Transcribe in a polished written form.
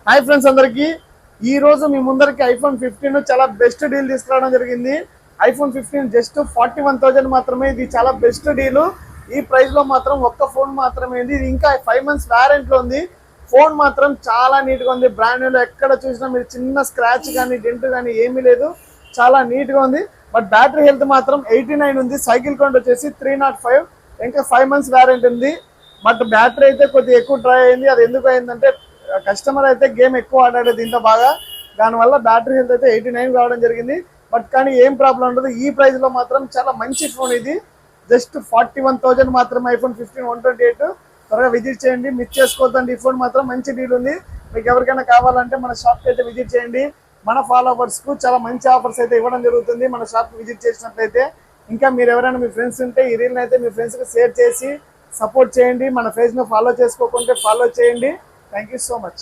Hi friends అందరికి ఈ రోజు మీ ముందరికి ఐఫోన్ 15 చాలా బెస్ట్ డీల్ తీసుకురావడం జరిగింది. ఐఫోన్ 15 జస్ట్ 41,000 మాత్రమే. ఇది చాలా బెస్ట్ డీల్. ఈ ప్రైస్ లో మాత్రం ఒక్క ఫోన్ మాత్రమే. ఇది ఇంకా 5 months వారంటీ లో ఉంది. ఫోన్ మాత్రం చాలా నీట్ గా ఉంది. బ్రాండ్ న్యూ లో ఎక్కడ చూసినా మీరు చిన్న స్క్రాచ్ కానీ డెంట్ కానీ ఏమీ లేదు. చాలా నీట్ గా ఉంది. బట్ బ్యాటరీ హెల్త్ మాత్రం 89 ఉంది. సైకిల్ కౌంట్ వచ్చేసి 305. ఇంకా 5 months వారంటీ ఉంది. బట్ బ్యాటరీ అయితే కొద్దిగా ఎక్కువ డ్రై అయింది. అది ఎందుకు అయిందంటే కస్టమర్ అయితే గేమ్ ఎక్కువ ఆడాడు దీంతో బాగా. దానివల్ల బ్యాటరీ హెల్త్ అయితే 89 రావడం జరిగింది. బట్ కానీ ఏం ప్రాబ్లం ఉండదు. ఈ ప్రైస్ లో మాత్రం చాలా మంచి ఫోన్ ఇది. జస్ట్ 41,000 మాత్రమే. ఐఫోన్ 15 128. త్వరగా విజిట్ చేయండి, మిస్ చేసుకోవద్దండి. ఈ ఫోన్ మాత్రం మంచి డీల్ ఉంది. మీకు ఎవరికైనా కావాలంటే మన షాప్ కి అయితే విజిట్ చేయండి. మన ఫాలోవర్స్ కు చాలా మంచి ఆఫర్స్ అయితే ఇవ్వడం జరుగుతుంది మన షాప్ కి విజిట్ చేసినట్లయితే. ఇంకా మీరు ఎవరైనా మీ ఫ్రెండ్స్ ఉంటే ఈ రీల్ అయితే మీ ఫ్రెండ్స్ కి షేర్ చేసి సపోర్ట్ చేయండి. మన పేజ్ ను ఫాలో చేసుకోకుంటే ఫాలో చేయండి. Thank you so much.